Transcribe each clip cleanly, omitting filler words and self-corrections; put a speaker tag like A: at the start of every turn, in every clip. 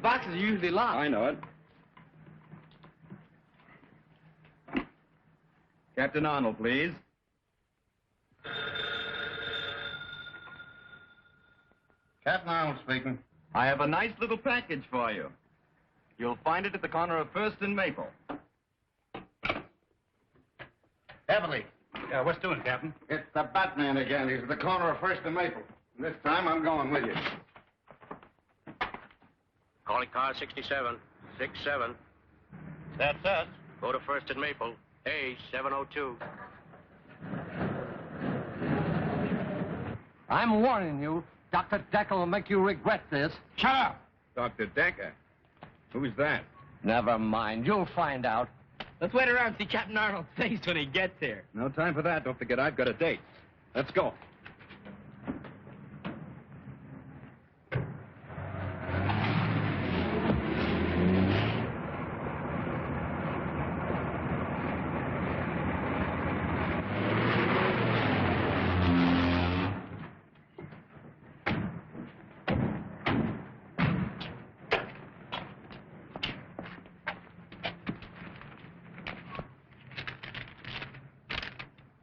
A: boxes are usually locked.
B: I know it. Captain Arnold, please.
C: Captain Arnold speaking.
B: I have a nice little package for you. You'll find it at the corner of First and Maple.
C: Heavily.
D: Yeah, what's doing, Captain?
C: It's the Batman again. He's at the corner of First and Maple. This time I'm going with you.
E: Calling car 67. 67.
D: That's us.
E: Go to First and Maple. A702.
A: I'm warning you. Dr. Decker will make you regret this.
D: Shut up!
B: Dr. Decker? Who's that?
A: Never mind. You'll find out.
F: Let's wait around and see Captain Arnold's face when he gets here.
B: No time for that. Don't forget I've got a date. Let's go.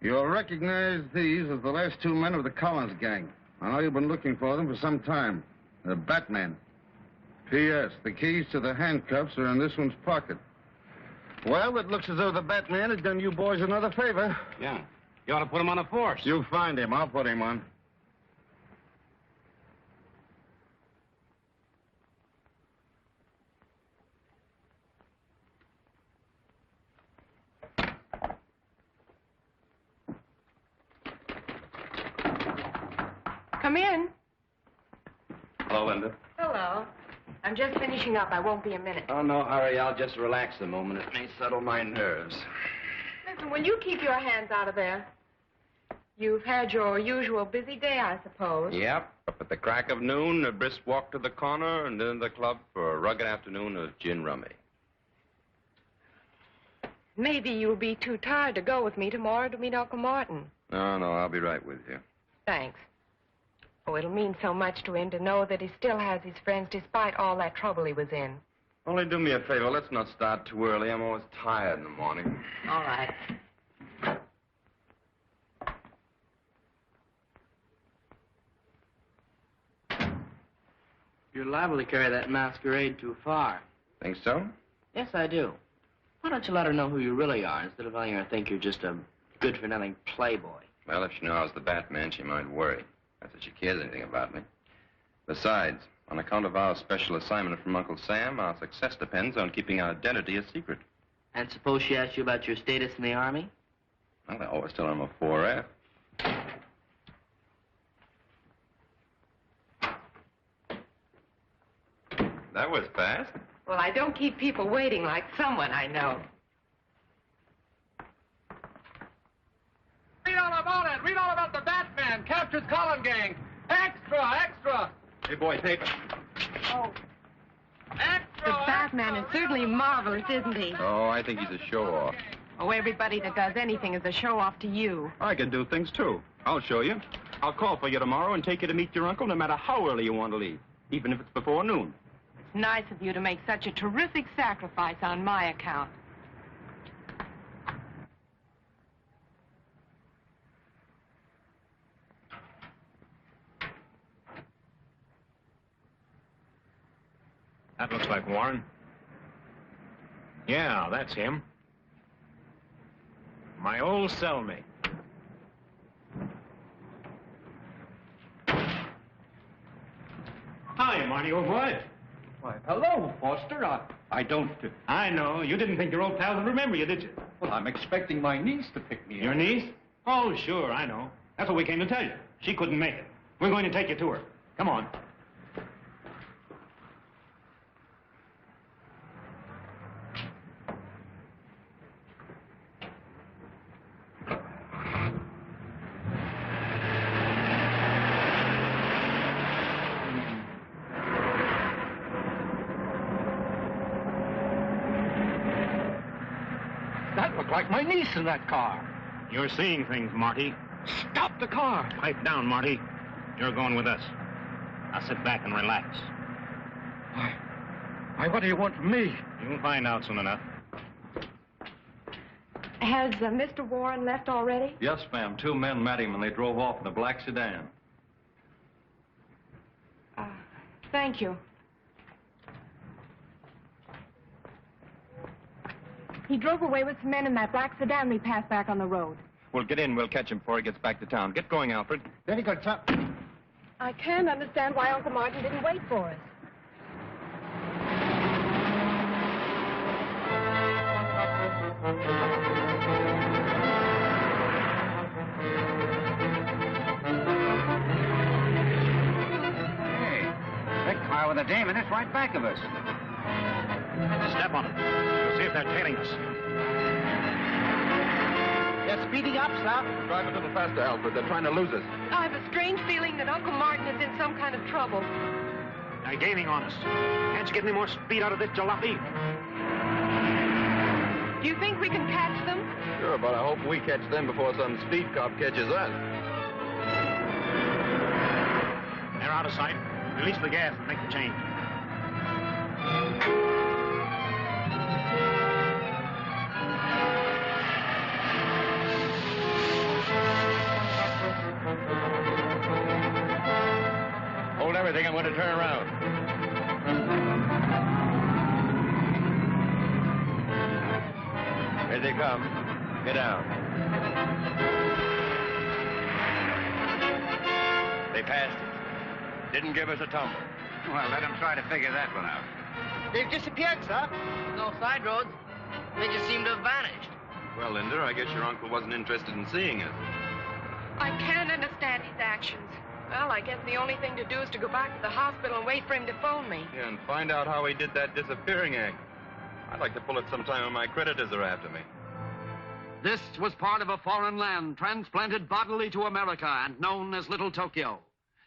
C: You'll recognize these as the last two men of the Collins gang. I know you've been looking for them for some time. They're Batman. P.S. The keys to the handcuffs are in this one's pocket. Well, it looks as though the Batman has done you boys another favor.
D: Yeah. You ought to put him on a force.
C: You find him. I'll put him on.
G: Come in.
B: Hello, Linda.
G: Hello. I'm just finishing up. I won't be a minute.
B: Oh, no hurry. I'll just relax a moment. It may settle my nerves.
G: Listen, will you keep your hands out of there? You've had your usual busy day, I suppose.
B: Yep. Up at the crack of noon, a brisk walk to the corner, and then the club for a rugged afternoon of gin rummy.
G: Maybe you'll be too tired to go with me tomorrow to meet Uncle Martin.
B: No, I'll be right with you.
G: Thanks. Oh, it'll mean so much to him to know that he still has his friends despite all that trouble he was in.
B: Only do me a favor. Let's not start too early. I'm always tired in the morning.
G: All right.
F: You're liable to carry that masquerade too far.
B: Think so?
F: Yes, I do. Why don't you let her know who you really are instead of letting her think you're just a good-for-nothing playboy?
B: Well, if she knew I was the Batman, she might worry. Not that she cares anything about me. Besides, on account of our special assignment from Uncle Sam, our success depends on keeping our identity a secret.
F: And suppose she asks you about your status in the Army?
B: Well, I always tell them I'm a 4F. That was fast.
G: Well, I don't keep people waiting like someone I know.
A: Read all about it. Read all about the Batman. Captures Collin gang. Extra, extra.
B: Hey, boys, paper.
G: Oh.
A: Extra.
G: The Batman is certainly marvelous, isn't he?
B: Oh, I think he's a show-off.
G: Oh, everybody that does anything is a show-off to you.
B: I can do things, too. I'll show you. I'll call for you tomorrow and take you to meet your uncle no matter how early you want to leave, even if it's before noon.
G: It's nice of you to make such a terrific sacrifice on my account.
D: That looks like Warren. Yeah, that's him. My old cellmate. Hi, Marty, old boy.
A: Why, hello, Foster. I don't...
D: I know. You didn't think your old pals would remember you, did you?
A: Well, I'm expecting my niece to pick me up.
D: Your niece? Oh, sure, I know. That's what we came to tell you. She couldn't make it. We're going to take you to her. Come on.
A: That looked like my niece in that car.
D: You're seeing things, Marty.
A: Stop the car.
D: Pipe down, Marty. You're going with us. Now sit back and relax.
H: Why, what do you want from me?
D: You'll find out soon enough.
G: Has Mr. Warren left already?
H: Yes, ma'am. 2 men met him and they drove off in a black sedan.
G: Thank you. He drove away with some men in that black sedan we passed back on the road.
B: We'll get in. We'll catch him before he gets back to town. Get going, Alfred.
H: Very good, sir.
G: I can't understand why Uncle Martin didn't wait for us.
H: Car with a dame in it right back of us.
D: Step on it. We'll see if they're tailing us.
H: They're speeding up, sir.
B: Drive a little faster, Alfred. They're trying to lose us.
G: I have a strange feeling that Uncle Martin is in some kind of trouble.
D: They're gaining on us. Can't you get any more speed out of this jalopy?
G: Do you think we can catch them?
B: Sure, but I hope we catch them before some speed cop catches us.
D: They're out of sight. Release the gas and make the change.
B: Hold everything. I'm going to turn around. Here they come. Get down. They passed us. Didn't give us a tumble.
H: Well, let them try to figure that one out.
F: They've disappeared, sir. No side roads. They just seem to have vanished.
B: Well, Linda, I guess your uncle wasn't interested in seeing us.
G: I can't understand his actions. Well, I guess the only thing to do is to go back to the hospital and wait for him to phone me.
B: Yeah, and find out how he did that disappearing act. I'd like to pull it sometime when my creditors are after me.
I: This was part of a foreign land transplanted bodily to America and known as Little Tokyo.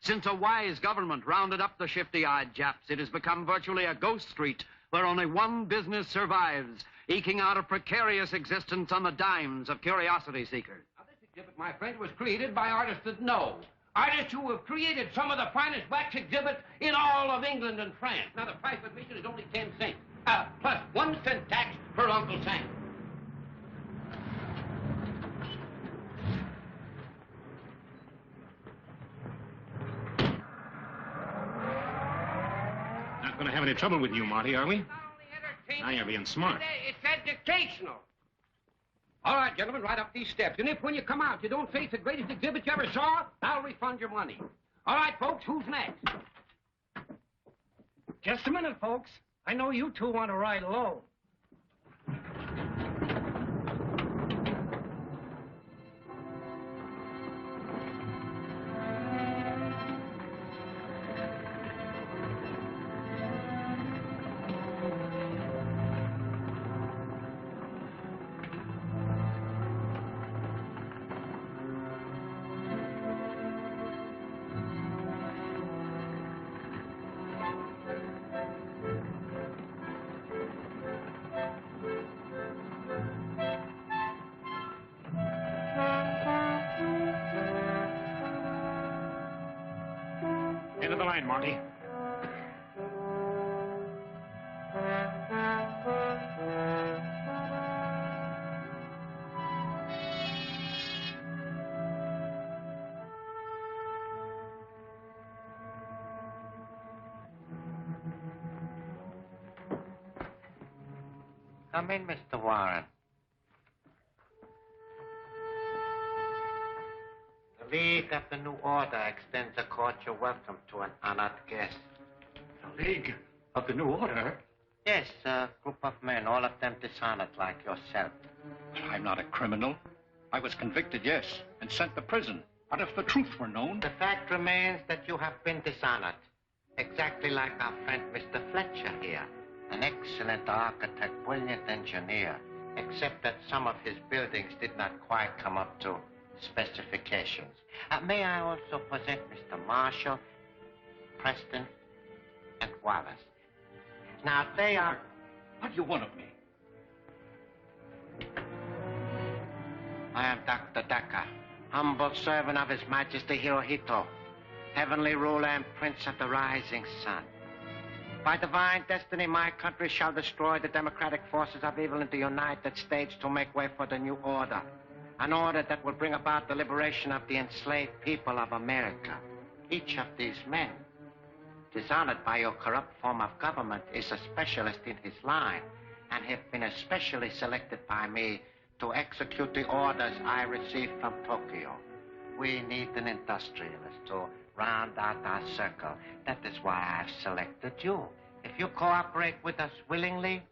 I: Since a wise government rounded up the shifty-eyed Japs, it has become virtually a ghost street where only one business survives, eking out a precarious existence on the dimes of curiosity seekers.
J: Now, this exhibit, my friend, was created by artists that know. Artists who have created some of the finest wax exhibits in all of England and France. Now, the price of admission is only 10 cents, plus 1 cent tax for Uncle Sam.
D: Not going to have any trouble with you, Marty, are we? Now you're being smart.
J: It's educational. All right, gentlemen, right up these steps. And if when you come out you don't face the greatest exhibit you ever saw, I'll refund your money. All right, folks, who's next?
H: Just a minute, folks. I know you two want to ride low.
D: Into the line, Marty.
E: Come in, Mr. Warren. The League of the New Order extends a cordial welcome to an honored guest.
H: The League of the New Order?
E: Yes, a group of men, all of them dishonored like yourself.
H: I'm not a criminal. I was convicted, yes, and sent to prison. But if the truth were known...
E: The fact remains that you have been dishonored. Exactly like our friend Mr. Fletcher here. An excellent architect, brilliant engineer. Except that some of his buildings did not quite come up to specifications. May I also present Mr. Marshall, Preston, and Wallace. Now, they are...
H: What do you want of me?
E: I am Dr. Decker, humble servant of His Majesty Hirohito, heavenly ruler and prince of the rising sun. By divine destiny, my country shall destroy the democratic forces of evil in the United States to make way for the new order. An order that will bring about the liberation of the enslaved people of America. Each of these men, dishonored by your corrupt form of government, is a specialist in his line and have been especially selected by me to execute the orders I received from Tokyo. We need an industrialist to round out our circle. That is why I've selected you. If you cooperate with us willingly,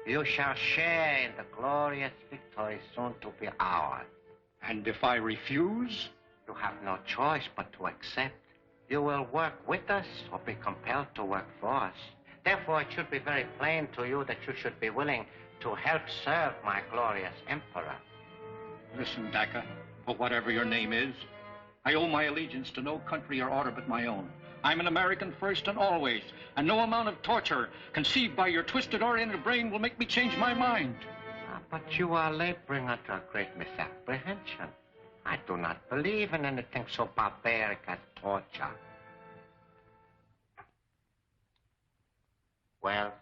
E: you shall share in the glorious victory soon to be ours.
H: And if I refuse?
E: You have no choice but to accept. You will work with us or be compelled to work for us. Therefore, it should be very plain to you that you should be willing to help serve my glorious emperor.
H: Listen, Dacre, or whatever your name is, I owe my allegiance to no country or order but my own. I'm an American first and always, and no amount of torture conceived by your twisted Oriental brain will make me change my mind.
E: But you are laboring under a great misapprehension. I do not believe in anything so barbaric as torture. Well,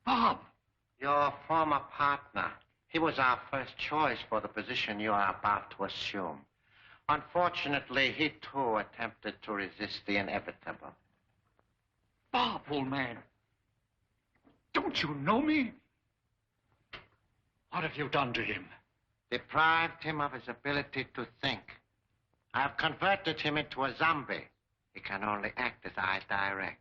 H: Bob!
E: Your former partner. He was our first choice for the position you are about to assume. Unfortunately, he too attempted to resist the inevitable.
H: Bob, old man. Don't you know me? What have you done to him?
E: Deprived him of his ability to think. I have converted him into a zombie. He can only act as I direct.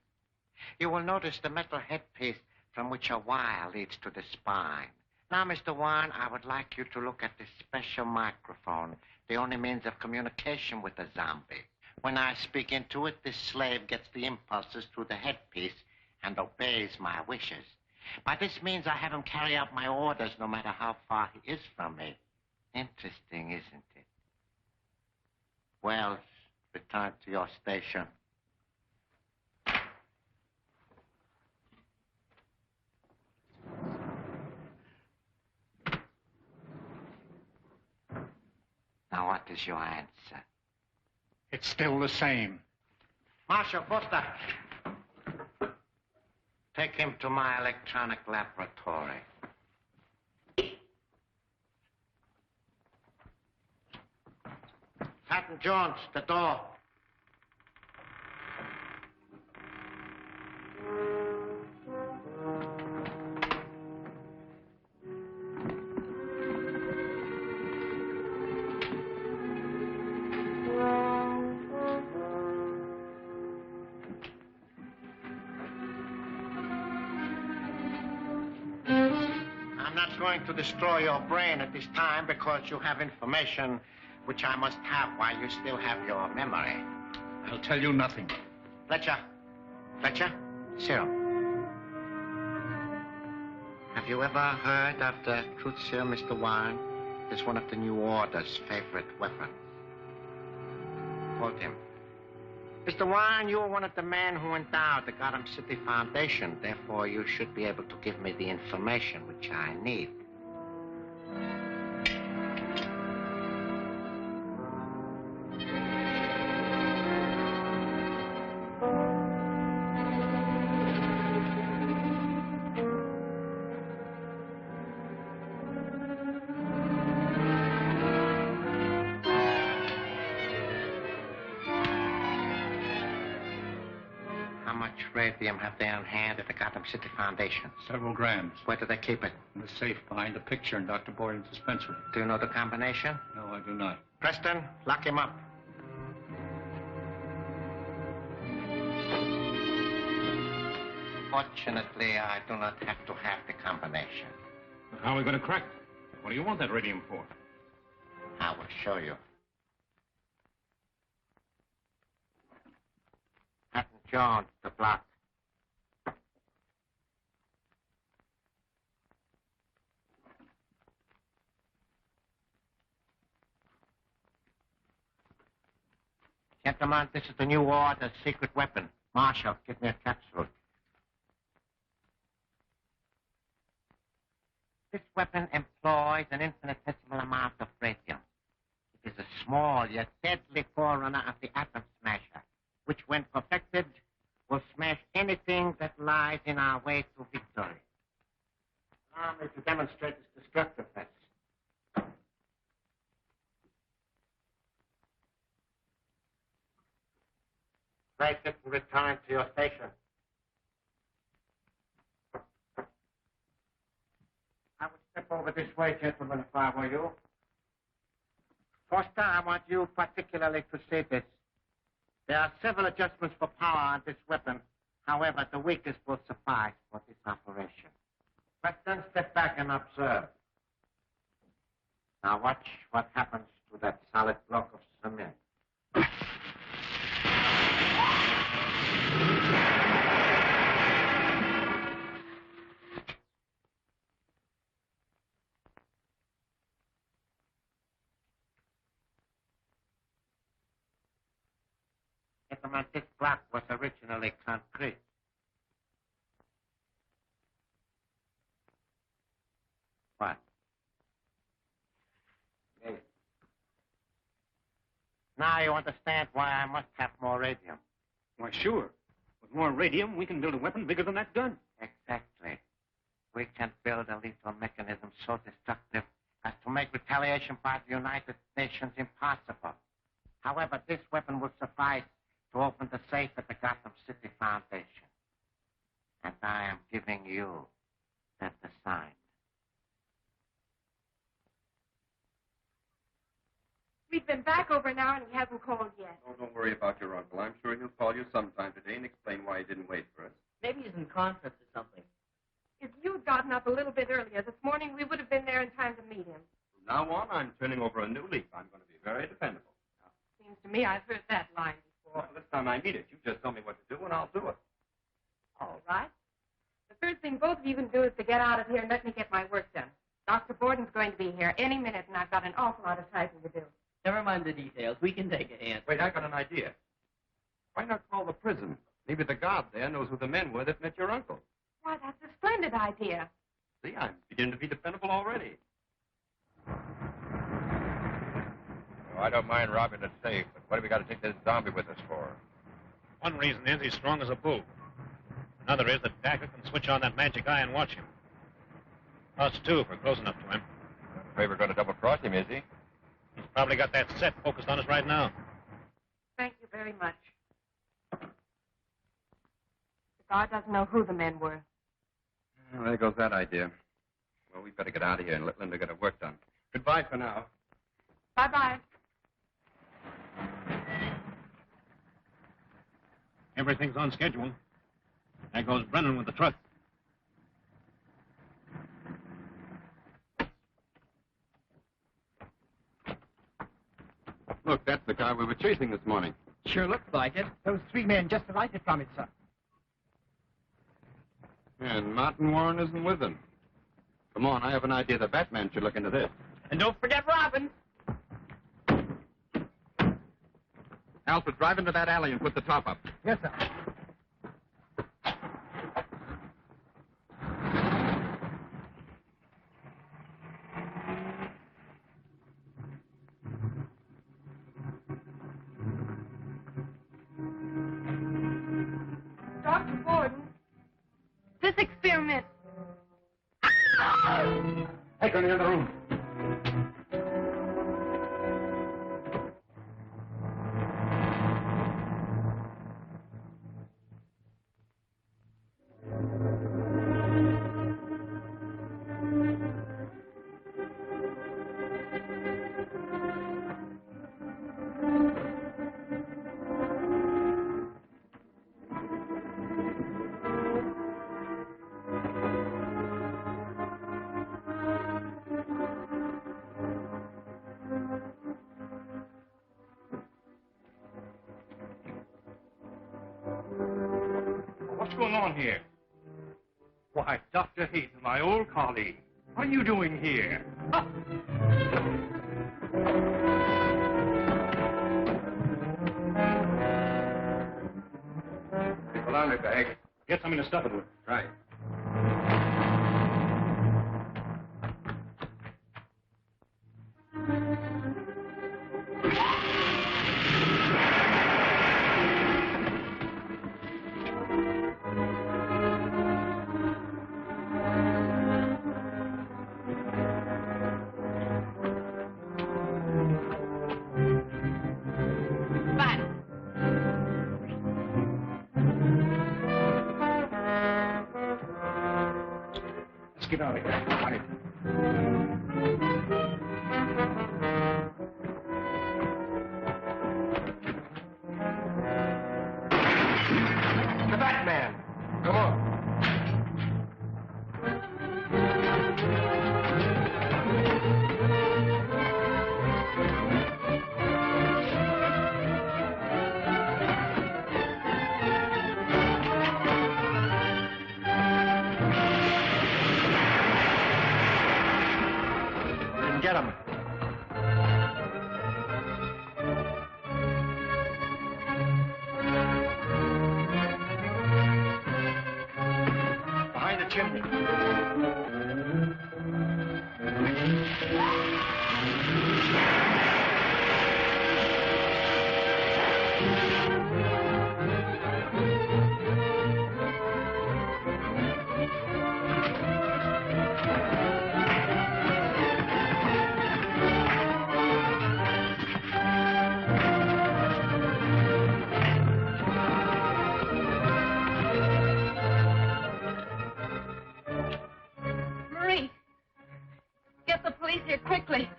E: You will notice the metal headpiece from which a wire leads to the spine. Now, Mr. Warren, I would like you to look at this special microphone, the only means of communication with a zombie. When I speak into it, this slave gets the impulses through the headpiece and obeys my wishes. By this means, I have him carry out my orders no matter how far he is from me. Interesting, isn't it? Wells, return to your station. Now, what is your answer?
H: It's still the same.
E: Marshal Foster, take him to my electronic laboratory. Patton Jones, the door. To destroy your brain at this time because you have information which I must have while you still have your memory.
H: I'll tell you nothing.
E: Fletcher, serum. Have you ever heard of the truth serum, Mr. Warren? It's one of the New Order's favorite weapons. Quote him. Mr. Warren, you were one of the men who endowed the Gotham City Foundation. Therefore, you should be able to give me the information which I need. Radium have they on hand at the Gotham City Foundation?
H: Several grams.
E: Where do they keep it?
H: In the safe behind a picture in Dr. Boyden's dispensary.
E: Do you know the combination?
H: No, I do not.
E: Preston, lock him up. Fortunately, I do not have to have the combination.
D: How are we going to crack it? What do you want that radium for?
E: I will show you. Patton Jones, the block. Gentlemen, this is the New Order's secret weapon. Marshal, give me a capsule. This weapon employs anything that lies in our way to victory. Allow me to demonstrate its destructiveness. Place it and return to your station. I would step over this way, gentlemen, if I were you. Foster, I want you particularly to see this. There are several adjustments for power on this weapon. However, the weakest will suffice for this operation. But then step back and observe. Now watch what happens to that solid block of cement. Gentlemen, this block was originally concrete. What? Yes. Now you understand why I must have more radium.
D: Why, sure. With more radium, we can build a weapon bigger than that gun.
E: Exactly. We can build a lethal mechanism so destructive as to make retaliation by the United Nations impossible. However, this weapon will suffice to open the safe at the Gotham City Foundation. And I am giving you that assignment.
G: We've been back over an hour and he hasn't called yet.
B: Oh, don't worry about your uncle. I'm sure he'll call you sometime today and explain why he didn't wait for us.
F: Maybe he's in conference or something.
G: If you'd gotten up a little bit earlier this morning, we would have been there in time to meet him.
B: From now on, I'm turning over a new leaf. I'm going to be very dependable.
G: Seems to me I've heard that line before.
B: Well, this time I mean it. You just tell me what to do, and I'll do it.
G: All right. The first thing both of you can do is to get out of here and let me get my work done. Dr. Borden's going to be here any minute, and I've got an awful lot of typing to do.
F: Never mind the details. We can take a hand.
B: Wait, I got an idea. Why not call the prison? Maybe the guard there knows who the men were that met your uncle.
G: Why, that's a splendid idea.
B: See, I'm beginning to be dependable already.
K: Oh, I don't mind robbing the safe, but what have we got to take this zombie with us for?
D: One reason is he's strong as a bull. Another is that Dacker can switch on that magic eye and watch him. Us, too, if we're close enough to him.
K: I'm afraid we're going to double-cross him, is he?
D: He's probably got that set focused on us right now.
G: Thank you very much. The guard doesn't know who the men were.
B: Well, there goes that idea. Well, we better get out of here and let Linda get her work done. Goodbye for now.
G: Bye-bye.
D: Everything's on schedule. There goes Brennan with the truck.
B: Look, that's the car we were chasing this morning.
L: Sure looks like it. Those three men just alighted from it, sir.
B: And Martin Warren isn't with them. Come on, I have an idea the Batman should look into this.
L: And don't forget Robin.
B: Alfred, drive into that alley and put the top up.
L: Yes, sir.
G: Dr. Borden, this experiment...
D: Take her in the other room.
H: What's going on here? Why, Dr. Hayden, my old colleague. What are you doing here? Ah!
B: Hold on, bag.
D: Get something to stuff it with.
B: Right.
J: get out of here. All right.
A: The Batman. Come on. Get him. Behind the chimney.
G: Marie, get the police here quickly.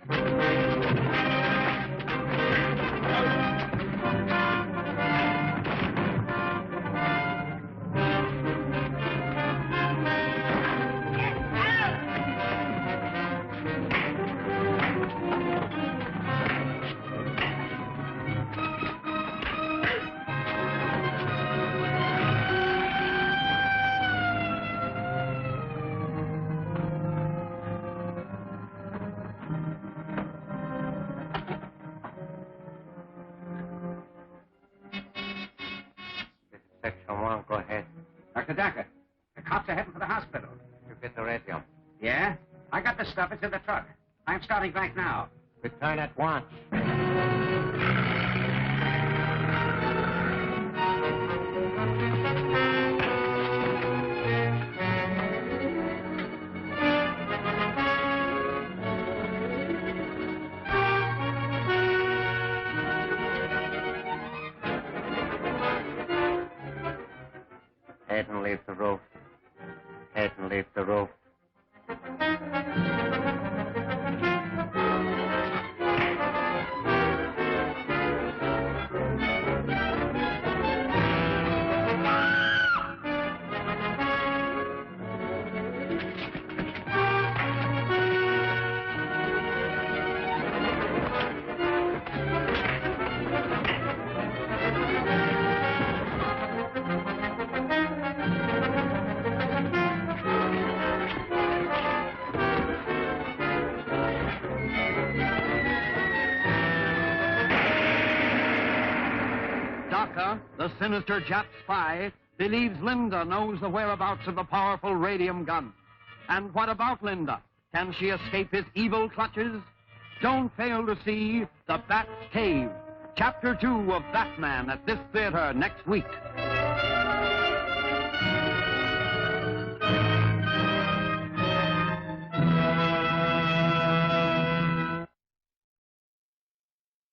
E: Section 1, go ahead.
J: Dr. Dacker, the cops are heading for the hospital.
E: You get the radio.
J: Yeah? I got the stuff. It's in the truck. I'm starting back now.
E: Return at once. Head and leave the roof. Head and leave the roof.
I: Daka, the sinister Jap spy, believes Linda knows the whereabouts of the powerful radium gun. And what about Linda? Can she escape his evil clutches? Don't fail to see The Bat's Cave, Chapter 2 of Batman at this theater next week.